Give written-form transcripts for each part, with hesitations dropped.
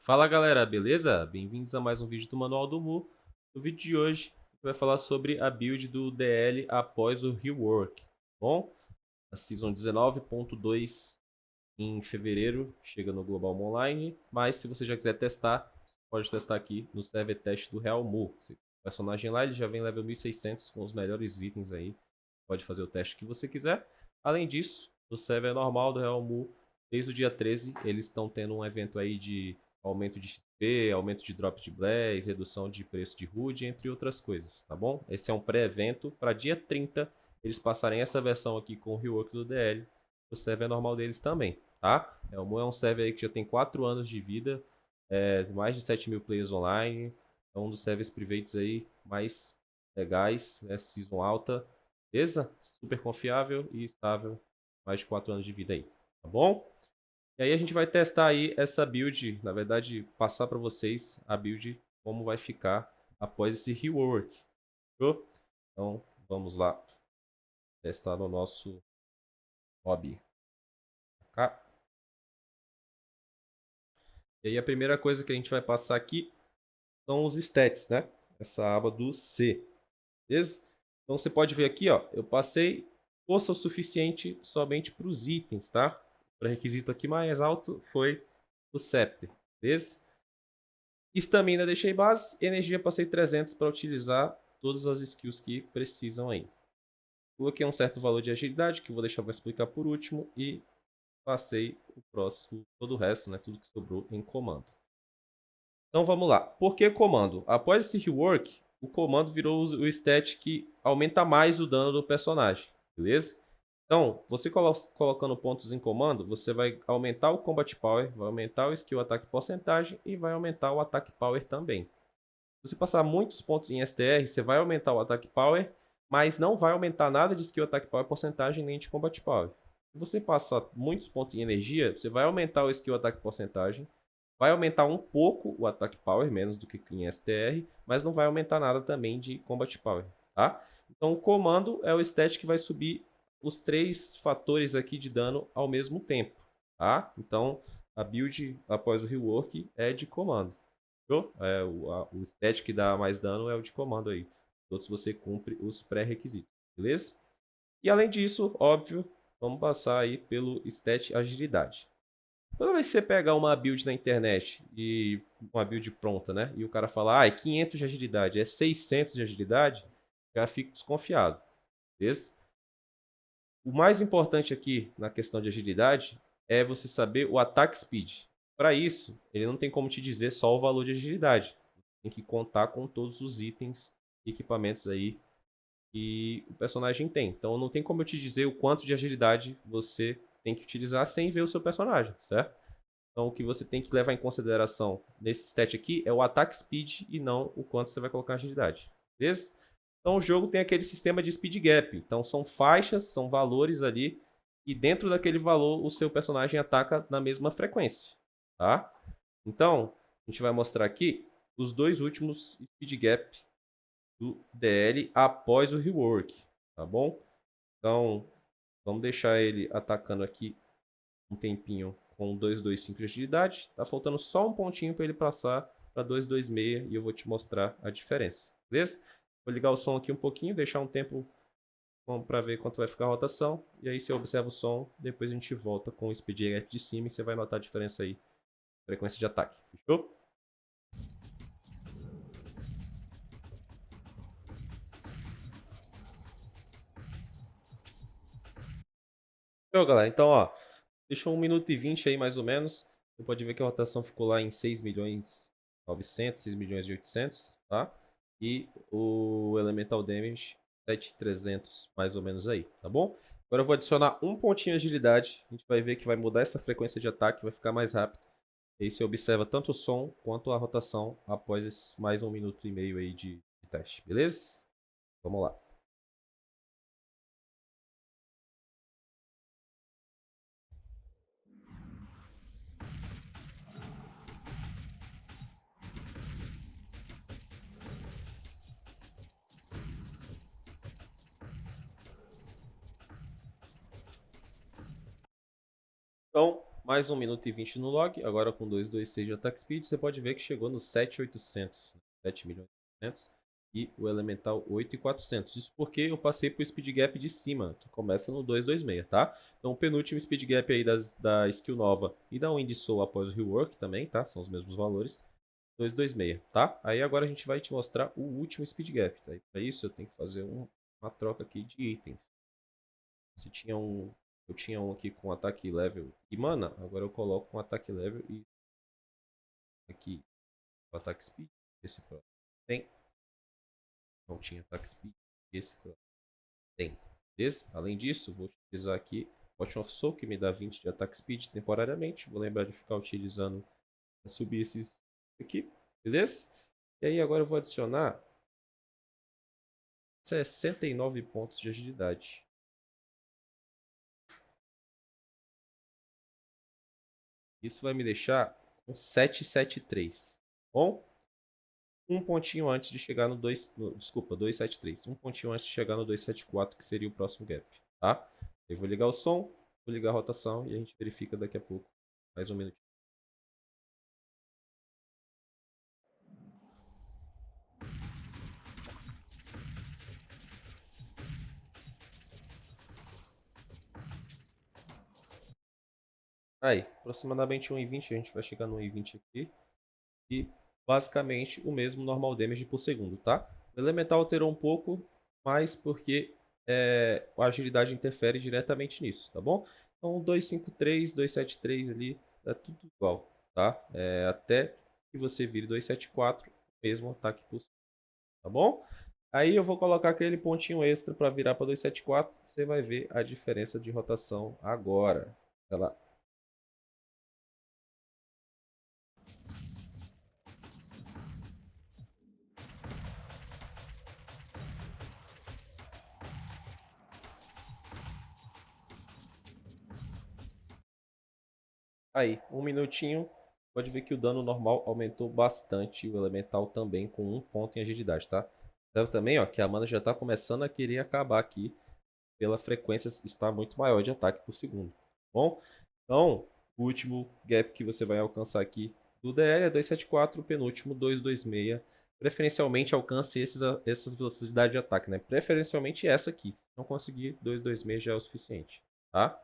Fala galera, beleza? Bem-vindos a mais um vídeo do Manual do Mu. No vídeo de hoje, a gente vai falar sobre a build do DL após o rework. Bom, a Season 19.2 em fevereiro chega no Global Online, mas se você já quiser testar, você pode testar aqui no server teste do Real Mu. O personagem lá ele já vem level 1600 com os melhores itens aí. Pode fazer o teste que você quiser. Além disso, no server normal do Real Mu, desde o dia 13, eles estão tendo um evento aí de aumento de XP, aumento de drop de Blaze, redução de preço de HUD, entre outras coisas, tá bom? Esse é um pré-evento. Para dia 30, eles passarem essa versão aqui com o rework do DL, o server normal deles também, tá? O Mu é um server aí que já tem 4 anos de vida, mais de 7 mil players online, é um dos servers privates aí mais legais, né? Season alta, beleza? Super confiável e estável, mais de 4 anos de vida aí, tá bom? E aí a gente vai testar aí essa build, na verdade, passar para vocês a build, como vai ficar após esse rework, show? Então, vamos lá testar no nosso hobby. Tá? E aí a primeira coisa que a gente vai passar aqui são os stats, né? Essa aba do C, beleza? Então você pode ver aqui, ó, eu passei força o suficiente somente para os itens, tá? O pré-requisito aqui mais alto foi o Scepter, beleza? Estamina deixei base, energia passei 300 para utilizar todas as skills que precisam aí. Coloquei um certo valor de agilidade, que eu vou deixar para explicar por último, e passei o próximo, todo o resto, né, tudo que sobrou em comando. Então vamos lá. Por que comando? Após esse rework, o comando virou o stat que aumenta mais o dano do personagem, beleza? Então, você colocando pontos em comando, você vai aumentar o Combat Power, vai aumentar o Skill Ataque Porcentagem e vai aumentar o Ataque Power também. Se você passar muitos pontos em STR, você vai aumentar o Ataque Power, mas não vai aumentar nada de Skill Ataque Power Porcentagem nem de Combat Power. Se você passar muitos pontos em energia, você vai aumentar o Skill Ataque Porcentagem, vai aumentar um pouco o Attack Power, menos do que em STR, mas não vai aumentar nada também de Combat Power, tá? Então o comando é o stat que vai subir os 3 fatores aqui de dano ao mesmo tempo, tá? Então a build após o rework é de comando. O stat que dá mais dano é o de comando aí. Todos você cumpre os pré-requisitos, beleza? E além disso, óbvio, vamos passar aí pelo stat agilidade. Toda vez que você pegar uma build na internet e uma build pronta, né? E o cara fala, é 500 de agilidade, é 600 de agilidade, já fico desconfiado, beleza? O mais importante aqui na questão de agilidade é você saber o attack speed. Para isso, ele não tem como te dizer só o valor de agilidade. Tem que contar com todos os itens e equipamentos aí que o personagem tem. Então não tem como eu te dizer o quanto de agilidade você tem que utilizar sem ver o seu personagem, certo? Então, o que você tem que levar em consideração nesse stat aqui é o attack speed e não o quanto você vai colocar agilidade. Beleza? Então, o jogo tem aquele sistema de speed gap. Então, são faixas, são valores ali. E dentro daquele valor, o seu personagem ataca na mesma frequência. Tá? Então, a gente vai mostrar aqui os dois últimos speed gap do DL após o rework. Tá bom? Então, vamos deixar ele atacando aqui um tempinho com 225 de agilidade. Tá faltando só um pontinho para ele passar para 226 e eu vou te mostrar a diferença, beleza? Vou ligar o som aqui um pouquinho, deixar um tempo para ver quanto vai ficar a rotação. E aí você observa o som, depois a gente volta com o speed de cima e você vai notar a diferença aí, frequência de ataque. Fechou? Fechou, galera? Então, ó, deixou 1 minuto e 20 aí mais ou menos. Você pode ver que a rotação ficou lá em 6 milhões 900, 6 milhões e 800, tá? E o Elemental Damage 7.300 mais ou menos aí, tá bom? Agora eu vou adicionar um pontinho de agilidade. A gente vai ver que vai mudar essa frequência de ataque, vai ficar mais rápido. E aí você observa tanto o som quanto a rotação após esse mais 1 minuto e meio aí de teste, beleza? Vamos lá. Então, Mais 1 minuto e 20 no log, agora com 226 de attack speed, você pode ver que chegou nos 7.800, 7.800 e o elemental 8.400. Isso porque eu passei para o speed gap de cima, que começa no 226, tá? Então o penúltimo speed gap aí da skill nova e da Wind Soul após o rework também, tá? São os mesmos valores. 226, tá? Aí agora a gente vai te mostrar o último speed gap, tá? E para isso eu tenho que fazer uma troca aqui de itens. Se tinha um, eu tinha um aqui com ataque level e mana, agora eu coloco com ataque level e aqui o ataque speed. Esse próximo tem, não tinha ataque speed, esse próximo tem, beleza? Além disso, vou utilizar aqui Potion of Soul, que me dá 20 de ataque speed temporariamente. Vou lembrar de ficar utilizando para subir esses aqui, beleza? E aí agora eu vou adicionar 69 pontos de agilidade. Isso vai me deixar com 773. Bom, um pontinho antes de chegar no 2, desculpa, 273. Um pontinho antes de chegar no 274, que seria o próximo gap, tá? Eu vou ligar o som, vou ligar a rotação e a gente verifica daqui a pouco. Mais um minuto. Aí, aproximadamente 1,20, a gente vai chegar no 1,20 aqui. E basicamente o mesmo normal damage por segundo, tá? O elemental alterou um pouco, mas porque a agilidade interfere diretamente nisso, tá bom? Então 253, 273 ali, é tudo igual, tá? Até que você vire 274, mesmo ataque por segundo, tá bom? Aí eu vou colocar aquele pontinho extra para virar para 274, você vai ver a diferença de rotação agora. Olha lá. Aí, um minutinho, pode ver que o dano normal aumentou bastante, o elemental também com um ponto em agilidade, tá? Observe também, ó, que a mana já está começando a querer acabar aqui, pela frequência estar muito maior de ataque por segundo, tá bom? Então, o último gap que você vai alcançar aqui do DL é 274, o penúltimo 226. Preferencialmente alcance essas velocidades de ataque, né? Preferencialmente essa aqui. Se não conseguir, 226 já é o suficiente, tá?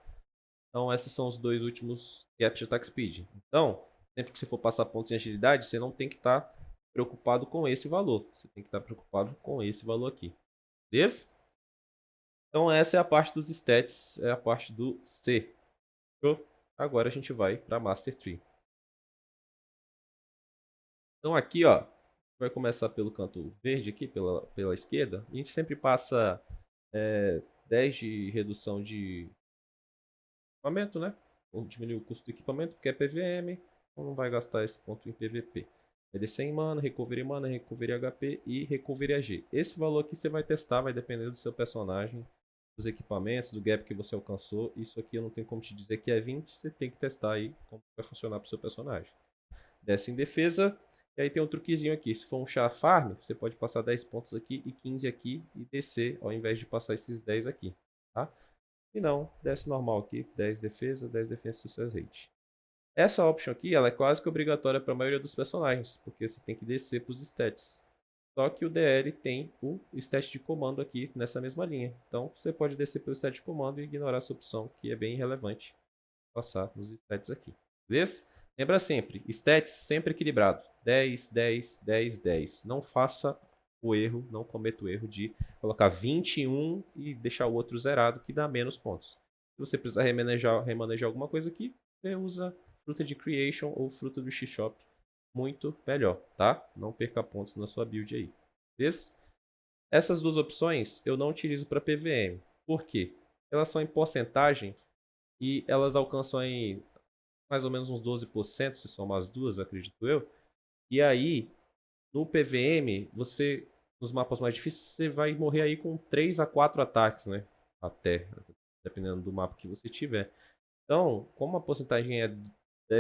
Então, esses são os dois últimos gaps de attack speed. Então, sempre que você for passar pontos em agilidade, você não tem que estar preocupado com esse valor. Você tem que estar preocupado com esse valor aqui. Beleza? Então, essa é a parte dos stats, é a parte do C. Show? Agora a gente vai para Master Tree. Então, aqui, ó, vai começar pelo canto verde aqui, pela esquerda. A gente sempre passa 10 de redução de equipamento, né? Vamos diminuir o custo do equipamento, porque é PVM, então não vai gastar esse ponto em PVP. Vai descer em mana, recovery HP e recovery AG. Esse valor aqui você vai testar, vai depender do seu personagem, dos equipamentos, do gap que você alcançou. Isso aqui eu não tenho como te dizer que é 20, você tem que testar aí como vai funcionar para o seu personagem. Desce em defesa, e aí tem um truquezinho aqui. Se for um chá farm, você pode passar 10 pontos aqui e 15 aqui e descer ao invés de passar esses 10 aqui, tá? E não, desce normal aqui, 10 defesa, success rate. Essa option aqui, ela é quase que obrigatória para a maioria dos personagens, porque você tem que descer para os stats. Só que o DL tem o stat de comando aqui nessa mesma linha. Então você pode descer pelo stat de comando e ignorar essa opção, que é bem irrelevante, passar nos stats aqui. Beleza? Lembra sempre, stats sempre equilibrado. 10, 10, 10, 10. Não faça o erro, não cometa o erro de colocar 21 e deixar o outro zerado, que dá menos pontos. Se você precisar remanejar alguma coisa aqui, você usa fruta de Creation ou fruta do X-Shop. Muito melhor, tá? Não perca pontos na sua build aí. Beleza? Essas duas opções eu não utilizo para PVM. Por quê? Elas são em porcentagem e elas alcançam em mais ou menos uns 12%, se somar as duas, acredito eu. E aí, no PVM, você, nos mapas mais difíceis, você vai morrer aí com 3 a 4 ataques, né? Até, dependendo do mapa que você tiver. Então, como a porcentagem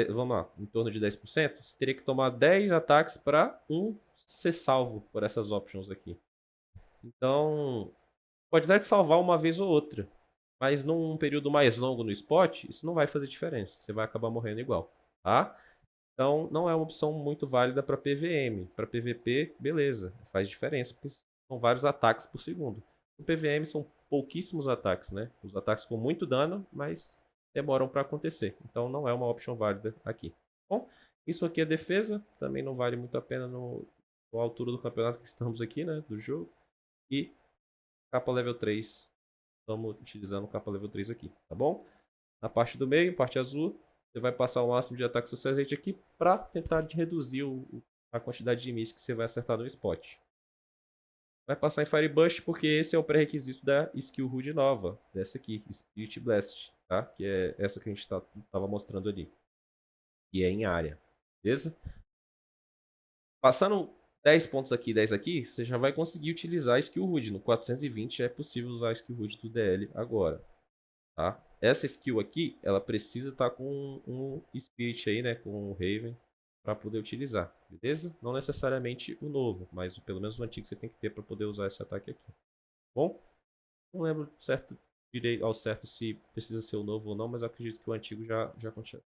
vamos lá, em torno de 10%, você teria que tomar 10 ataques para um ser salvo por essas options aqui. Então, pode dar de salvar uma vez ou outra. Mas num período mais longo no spot, isso não vai fazer diferença. Você vai acabar morrendo igual, tá? Então, não é uma opção muito válida para PVM. Para PVP, beleza, faz diferença, porque são vários ataques por segundo. No PVM são pouquíssimos ataques, né? Os ataques com muito dano, mas demoram para acontecer. Então, não é uma opção válida aqui. Bom, isso aqui é defesa, também não vale muito a pena na altura do campeonato que estamos aqui, né? Do jogo. E capa level 3. Estamos utilizando capa level 3 aqui, tá bom? Na parte do meio, parte azul, você vai passar o máximo de ataque sucesso aqui para tentar reduzir a quantidade de miss que você vai acertar no spot. Vai passar em Fire Burst porque esse é o pré-requisito da skill HUD nova, dessa aqui, Spirit Blast, tá? Que é essa que a gente estava mostrando ali. E é em área, beleza? Passando 10 pontos aqui e 10 aqui, você já vai conseguir utilizar a skill HUD. No 420 é possível usar a skill HUD do DL agora. Tá? Essa skill aqui, ela precisa estar com um Spirit aí, né? Com um Raven, para poder utilizar, beleza? Não necessariamente o novo, mas pelo menos o antigo você tem que ter para poder usar esse ataque aqui. Bom, não lembro certo, ao certo se precisa ser o novo ou não, mas eu acredito que o antigo já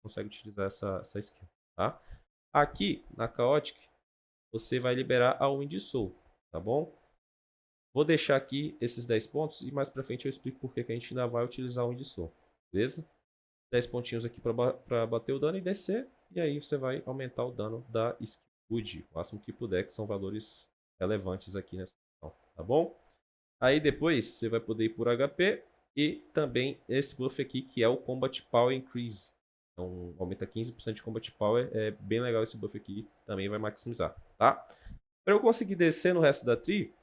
consegue utilizar essa skill, tá? Aqui, na Chaotic, você vai liberar a Wind Soul, tá bom? Vou deixar aqui esses 10 pontos e mais pra frente eu explico porque que a gente ainda vai utilizar o Wind Soul, beleza? 10 pontinhos aqui para bater o dano e descer. E aí você vai aumentar o dano da skill HUD, o máximo que puder, que são valores relevantes aqui nessa questão, tá bom? Aí depois você vai poder ir por HP e também esse buff aqui que é o Combat Power Increase. Então aumenta 15% de Combat Power, é bem legal esse buff aqui, também vai maximizar, tá? Para eu conseguir descer no resto da tree,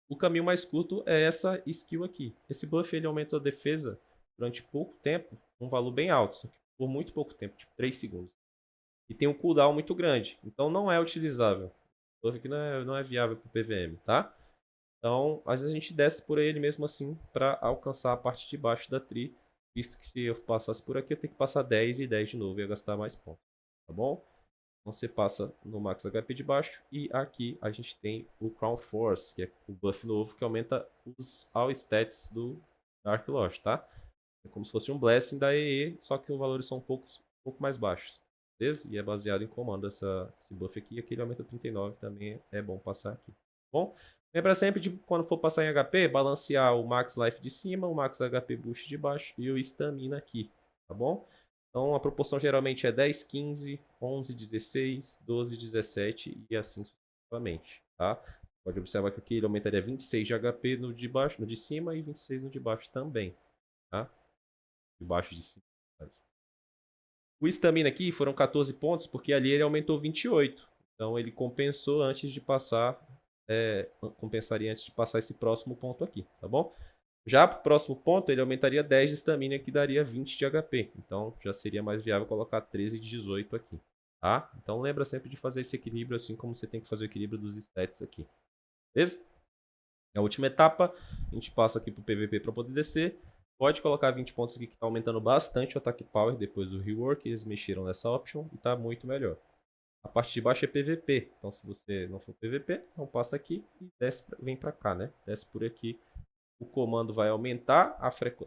o caminho mais curto é essa skill aqui. Esse buff ele aumenta a defesa durante pouco tempo, um valor bem alto, só que por muito pouco tempo, tipo 3 segundos. E tem um cooldown muito grande, então não é utilizável. O buff aqui não é viável para o PVM, tá? Então, às vezes a gente desce por ele mesmo assim para alcançar a parte de baixo da tree, visto que se eu passasse por aqui eu tenho que passar 10 e 10 de novo e ia gastar mais pontos, tá bom? Então você passa no Max HP de baixo. E aqui a gente tem o Crown Force, que é o buff novo que aumenta os All Stats do Dark Lord, tá? É como se fosse um Blessing da EE, só que os valores são um pouco mais baixos. Beleza? E é baseado em comando esse buff aqui. Aqui ele aumenta 39, também é bom passar aqui. Bom, lembra sempre de quando for passar em HP, balancear o Max Life de cima, o Max HP Boost de baixo e o Stamina aqui, tá bom? Então a proporção geralmente é 10, 15, 11, 16, 12, 17 e assim sucessivamente, tá? Pode observar que aqui ele aumentaria 26 de HP no de baixo, no de cima e 26 no de baixo também, tá? De baixo de cima. O Stamina aqui foram 14 pontos porque ali ele aumentou 28. Então ele compensou antes de passar, compensaria antes de passar esse próximo ponto aqui, tá bom? Já para o próximo ponto, ele aumentaria 10 de estamina, que daria 20 de HP. Então, já seria mais viável colocar 13 de 18 aqui, tá? Então, lembra sempre de fazer esse equilíbrio, assim como você tem que fazer o equilíbrio dos stats aqui. Beleza? A última etapa, a gente passa aqui para o PVP para poder descer. Pode colocar 20 pontos aqui, que está aumentando bastante o ataque power depois do rework. Eles mexeram nessa option e está muito melhor. A parte de baixo é PVP. Então, se você não for PVP, não passa aqui e desce, vem para cá, né? Desce por aqui. O comando vai aumentar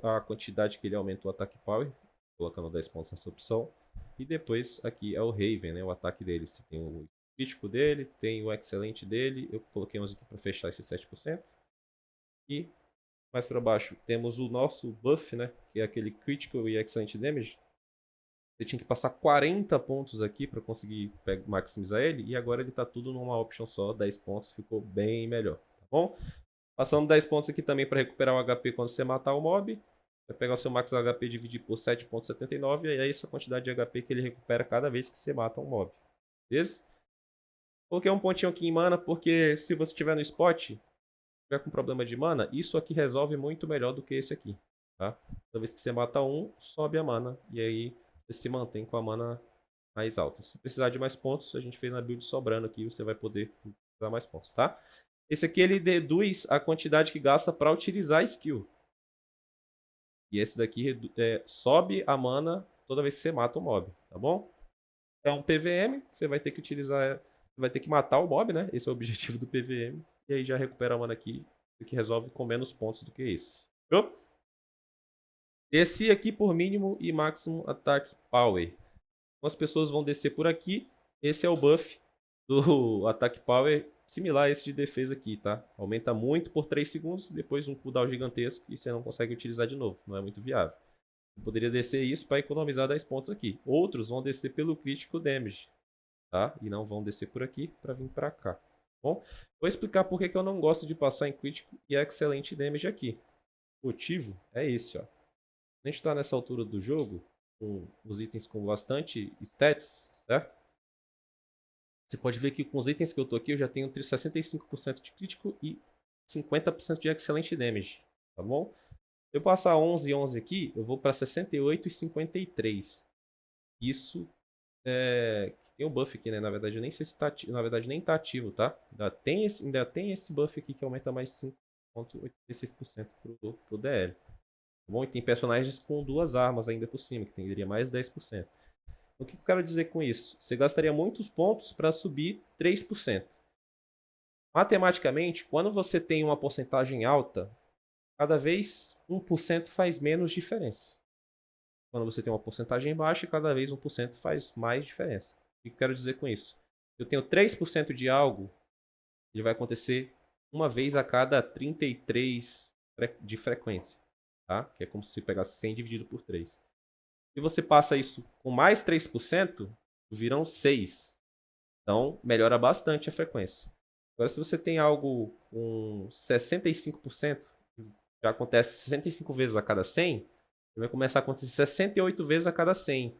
a quantidade que ele aumenta o ataque power, colocando 10 pontos nessa opção. E depois aqui é o Raven, né, o ataque dele. Você tem o crítico dele, tem o excelente dele. Eu coloquei uns aqui para fechar esse 7%. E mais para baixo temos o nosso buff, né, que é aquele critical e excellent damage. Você tinha que passar 40 pontos aqui para conseguir maximizar ele. E agora ele está tudo numa option só, 10 pontos, ficou bem melhor, tá bom? Passando 10 pontos aqui também para recuperar o HP quando você matar o mob. Vai pegar o seu max HP e dividir por 7,79 e é essa quantidade de HP que ele recupera cada vez que você mata um mob. Beleza? Coloquei um pontinho aqui em mana porque se você estiver no spot, tiver com problema de mana, isso aqui resolve muito melhor do que esse aqui. Tá? Toda vez que você mata um, sobe a mana e aí você se mantém com a mana mais alta. Se precisar de mais pontos, a gente fez na build sobrando aqui, você vai poder usar mais pontos, tá? Esse aqui ele deduz a quantidade que gasta para utilizar a skill. E esse daqui sobe a mana toda vez que você mata o mob, tá bom? É um PVM, você vai ter que utilizar, vai ter que matar o mob, né? Esse é o objetivo do PVM. E aí já recupera a mana aqui, que resolve com menos pontos do que esse. Show? Desci aqui por mínimo e máximo attack power. Algumas pessoas vão descer por aqui. Esse é o buff do attack power, similar a esse de defesa aqui, tá? Aumenta muito por 3 segundos, depois um cooldown gigantesco e você não consegue utilizar de novo. Não é muito viável. Eu poderia descer isso para economizar 10 pontos aqui. Outros vão descer pelo critical damage, tá? E não vão descer por aqui para vir para cá. Bom, vou explicar por que eu não gosto de passar em critical e excelente damage aqui. O motivo é esse, ó. A gente está nessa altura do jogo, com os itens com bastante stats, certo? Você pode ver que com os itens que eu tô aqui, eu já tenho 65% de crítico e 50% de excelente damage, tá bom? Se eu passar 11 e 11 aqui, eu vou para 68 e 53. Isso é... Tem um buff aqui, né? Na verdade, eu nem sei se tá ativo. Na verdade, nem tá ativo, tá? Ainda tem esse buff aqui que aumenta mais 5,86% pro DL. Bom, e tem personagens com duas armas ainda por cima, que teria mais 10%. O que eu quero dizer com isso? Você gastaria muitos pontos para subir 3%. Matematicamente, quando você tem uma porcentagem alta, cada vez 1% faz menos diferença. Quando você tem uma porcentagem baixa, cada vez 1% faz mais diferença. O que eu quero dizer com isso? Eu tenho 3% de algo, ele vai acontecer uma vez a cada 33 de frequência. Tá? Que é como se você pegasse 100 dividido por 3. Se você passa isso com mais 3%, viram 6. Então, melhora bastante a frequência. Agora, se você tem algo com 65%, já acontece 65 vezes a cada 100, vai começar a acontecer 68 vezes a cada 100.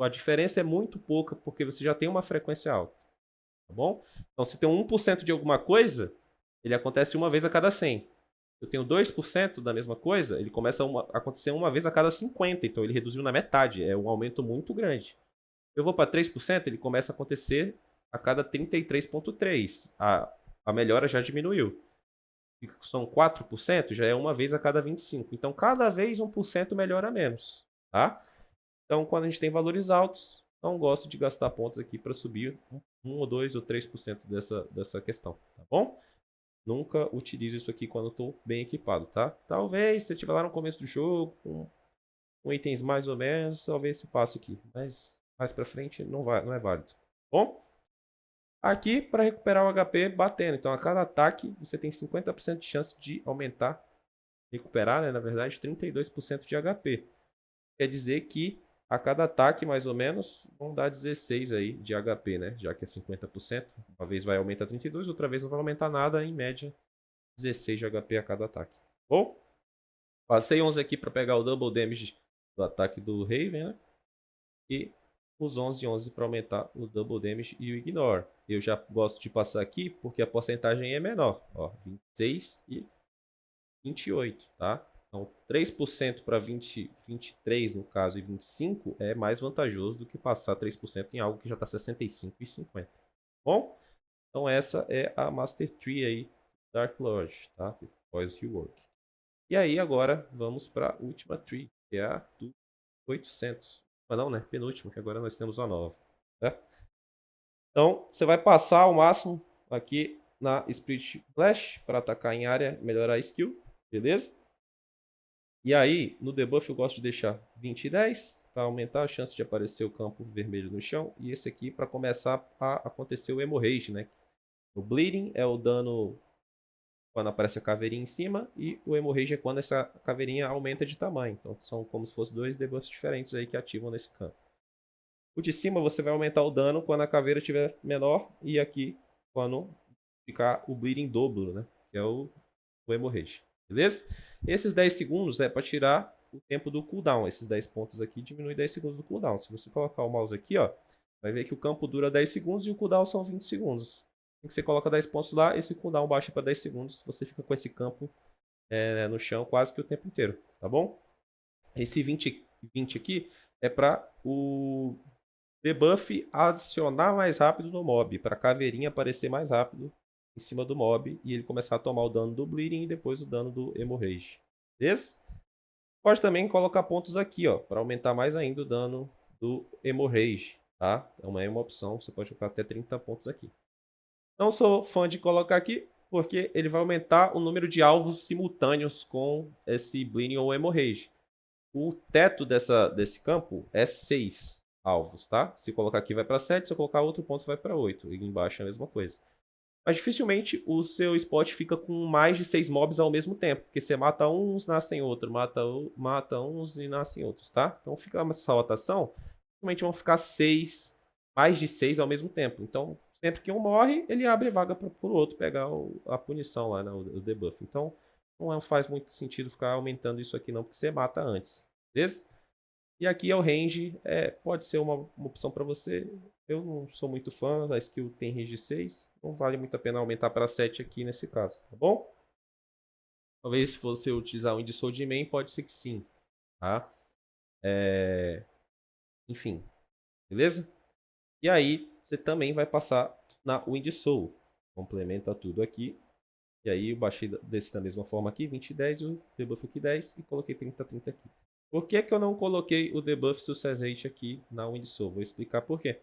A diferença é muito pouca, porque você já tem uma frequência alta. Tá bom? Então, se tem 1% de alguma coisa, ele acontece uma vez a cada 100. Eu tenho 2% da mesma coisa, ele começa a acontecer uma vez a cada 50. Então ele reduziu na metade. É um aumento muito grande. Eu vou para 3%, ele começa a acontecer a cada 33,3. A melhora já diminuiu. E são 4%, já é uma vez a cada 25. Então cada vez 1% melhora menos. Tá? Então quando a gente tem valores altos, não gosto de gastar pontos aqui para subir 1 ou 2 ou 3% dessa questão. Tá bom? Nunca utilizo isso aqui quando estou bem equipado, tá? Talvez, se você estiver lá no começo do jogo, com itens mais ou menos, talvez se passe aqui. Mas mais pra frente não é válido. Bom, aqui para recuperar o HP batendo. Então, a cada ataque, você tem 50% de chance de aumentar, recuperar, né? Na verdade, 32% de HP. Quer dizer que a cada ataque, mais ou menos, vão dar 16 aí de HP, né? Já que é 50%. Uma vez vai aumentar 32, outra vez não vai aumentar nada, em média 16 de HP a cada ataque. Bom, passei 11 aqui para pegar o double damage do ataque do Raven, né? E os 11 e 11 para aumentar o double damage e o ignore. Eu já gosto de passar aqui porque a porcentagem é menor, ó, 26 e 28, tá? Então 3% para 20, 23 no caso e 25 é mais vantajoso do que passar 3% em algo que já está 65 e 50. Bom, então essa é a Master Tree aí Dark Lodge, tá? Depois Rework. E aí agora vamos para a última tree, que é a do 800. Mas não, né? Penúltima, que agora nós temos a nova. Certo? Então, você vai passar ao máximo aqui na Spirit Flash para atacar em área, melhorar a skill, beleza? E aí, no debuff eu gosto de deixar 20 e 10 para aumentar a chance de aparecer o campo vermelho no chão. E esse aqui para começar a acontecer o Hemorrhage, né? O Bleeding é o dano quando aparece a caveirinha em cima, e o Hemorrhage é quando essa caveirinha aumenta de tamanho. Então são como se fossem dois debuffs diferentes aí que ativam nesse campo. O de cima você vai aumentar o dano quando a caveira estiver menor, e aqui quando ficar o Bleeding dobro, né? Que é o Hemorrhage. Beleza? Esses 10 segundos é para tirar o tempo do cooldown. Esses 10 pontos aqui diminui 10 segundos do cooldown. Se você colocar o mouse aqui, ó, vai ver que o campo dura 10 segundos e o cooldown são 20 segundos. Assim que você coloca 10 pontos lá, esse cooldown baixa para 10 segundos. Você fica com esse campo no chão quase que o tempo inteiro, tá bom? Esse 20 aqui é para o debuff adicionar mais rápido no mob, para a caveirinha aparecer mais rápido em cima do mob e ele começar a tomar o dano do Bleeding e depois o dano do Hemorrhage. Beleza? Pode também colocar pontos aqui, ó, para aumentar mais ainda o dano do Hemorrhage, tá? Então é uma opção, você pode colocar até 30 pontos aqui. Não sou fã de colocar aqui, porque ele vai aumentar o número de alvos simultâneos com esse Bleeding ou Hemorrhage. o teto desse campo é 6 alvos, tá? Se colocar aqui vai para 7, se eu colocar outro ponto vai para 8. E embaixo é a mesma coisa. Mas dificilmente o seu spot fica com mais de 6 mobs ao mesmo tempo. Porque você mata uns, nascem outro. Mata uns e nascem outros, tá? Então fica essa rotação. Dificilmente vão ficar mais de 6 ao mesmo tempo. Então, sempre que um morre, ele abre vaga para o outro pegar a punição lá, né? O debuff. Então, não faz muito sentido ficar aumentando isso aqui não, porque você mata antes. Beleza? E aqui é o range, pode ser uma opção para você. Eu não sou muito fã, a skill tem range 6, não vale muito a pena aumentar para 7 aqui nesse caso, tá bom? Talvez se você utilizar o Wind Soul de main, pode ser que sim, tá? Enfim, beleza? E aí, você também vai passar na Wind Soul. Complementa tudo aqui. E aí, eu baixei desse da mesma forma aqui, 20 e 10, o debuff aqui 10 e coloquei 30, 30 aqui. Por que que eu não coloquei o debuff Success Rate aqui na Wind Soul? Vou explicar por quê.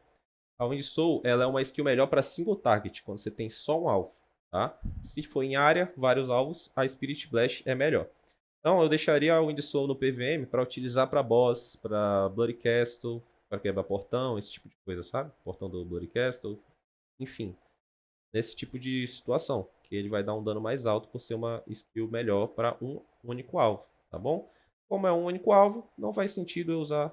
A Wind Soul, ela é uma skill melhor para single target, quando você tem só um alvo, tá? Se for em área, vários alvos, a Spirit Blast é melhor. Então, eu deixaria a Wind Soul no PVM para utilizar para boss, para Bloody Castle, para quebrar portão, esse tipo de coisa, sabe? Portão do Bloody Castle, enfim. Nesse tipo de situação, que ele vai dar um dano mais alto por ser uma skill melhor para um único alvo, tá bom? Como é um único alvo, não faz sentido eu usar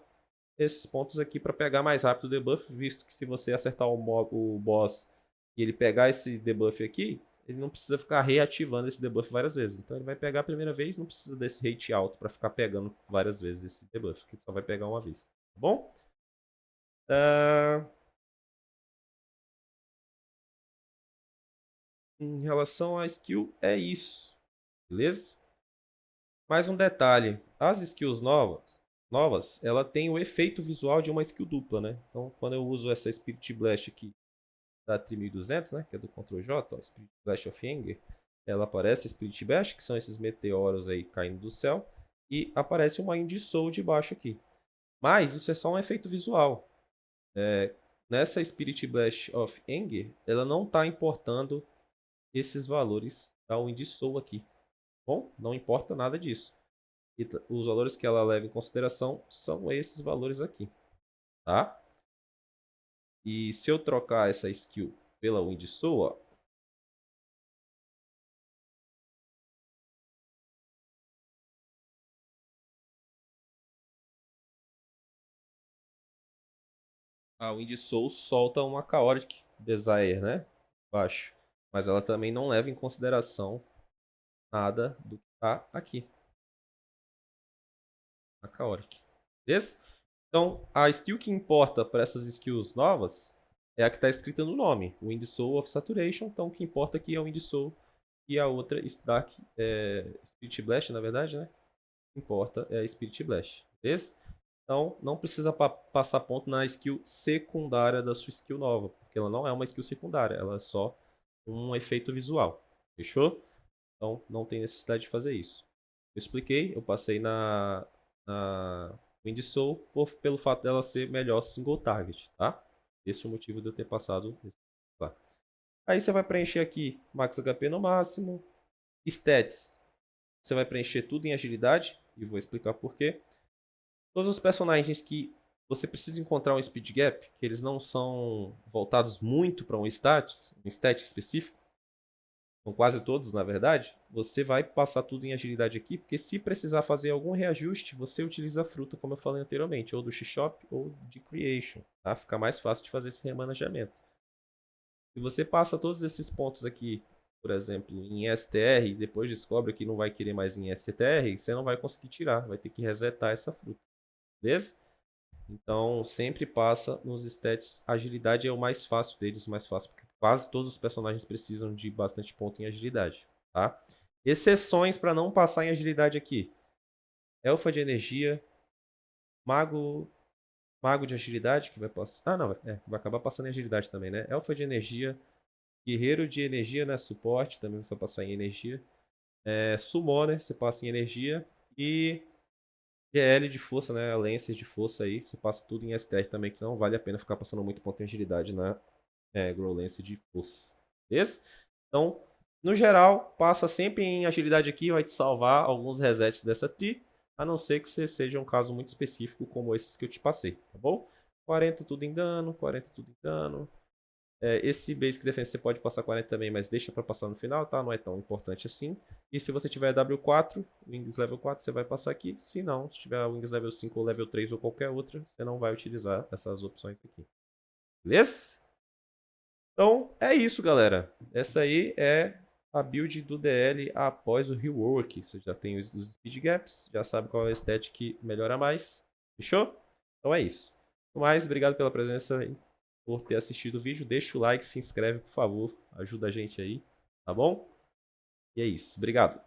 esses pontos aqui para pegar mais rápido o debuff, visto que se você acertar o boss e ele pegar esse debuff aqui, ele não precisa ficar reativando esse debuff várias vezes. Então ele vai pegar a primeira vez, não precisa desse rate alto para ficar pegando várias vezes esse debuff, que só vai pegar uma vez, tá bom? Em relação à skill, é isso, beleza? Mais um detalhe, as skills novas, ela tem o efeito visual de uma skill dupla, né? Então, quando eu uso essa Spirit Blast aqui da 3200, né, que é do Ctrl J, ó, Spirit Blast of Anger, ela aparece Spirit Blast, que são esses meteoros aí caindo do céu, e aparece uma Wind Soul debaixo aqui. Mas isso é só um efeito visual. Nessa Spirit Blast of Anger, ela não está importando esses valores da Wind Soul aqui. Bom, não importa nada disso. E os valores que ela leva em consideração são esses valores aqui, tá? E se eu trocar essa skill pela Wind Soul, ó, a Wind Soul solta uma Chaotic Desire, né? Baixo. Mas ela também não leva em consideração nada do que tá aqui. A Chaotic. Beleza? Então, a skill que importa para essas skills novas é a que está escrita no nome. Wind Soul of Saturation. Então, o que importa aqui é o Wind Soul e a outra Dark Spirit Blast, na verdade, né? O que importa é a Spirit Blast. Beleza? Então, não precisa passar ponto na skill secundária da sua skill nova, porque ela não é uma skill secundária, ela é só um efeito visual. Fechou? Então, não tem necessidade de fazer isso. Eu expliquei, eu passei na Wind Soul pelo fato dela ser melhor single target, tá? Esse é o motivo de eu ter passado lá. Aí você vai preencher aqui Max HP no máximo, Stats. Você vai preencher tudo em agilidade, e vou explicar por quê. Todos os personagens que você precisa encontrar um speed gap, que eles não são voltados muito para um stat específico, são quase todos na verdade, você vai passar tudo em agilidade aqui, porque se precisar fazer algum reajuste, você utiliza a fruta, como eu falei anteriormente, ou do X-Shop ou de Creation, tá? Fica mais fácil de fazer esse remanejamento. Se você passa todos esses pontos aqui, por exemplo, em STR, e depois descobre que não vai querer mais em STR, você não vai conseguir tirar, vai ter que resetar essa fruta. Beleza? Então, sempre passa nos stats. Agilidade é o mais fácil deles, mais fácil, porque quase todos os personagens precisam de bastante ponto em agilidade, tá? Exceções para não passar em agilidade aqui. Elfa de energia, mago, mago de agilidade, que vai passar... Ah, não, vai acabar passando em agilidade também, né? Elfa de energia, guerreiro de energia, né? Suporte, também vai passar em energia. Summoner, você passa em energia. E GL de força, né? Lancer de força aí, você passa tudo em STR também, que não vale a pena ficar passando muito ponto em agilidade na Grow Lancer de força. Beleza? Então, no geral, passa sempre em agilidade aqui, vai te salvar alguns resets dessa tree. a não ser que você seja um caso muito específico como esses que eu te passei, tá bom? 40 tudo em dano, 40 tudo em dano. Esse Basic Defense você pode passar 40 também, mas deixa para passar no final, tá? Não é tão importante assim. E se você tiver W4, Wings Level 4, você vai passar aqui. Se não, se tiver Wings Level 5 ou Level 3 ou qualquer outra, você não vai utilizar essas opções aqui. Beleza? Então, é isso, galera. Essa aí é a build do DL após o rework. Você já tem os speed gaps, já sabe qual é a estética que melhora mais. Fechou? Então é isso. No mais, obrigado pela presença e por ter assistido o vídeo. Deixa o like, se inscreve, por favor. Ajuda a gente aí, tá bom? E é isso. Obrigado.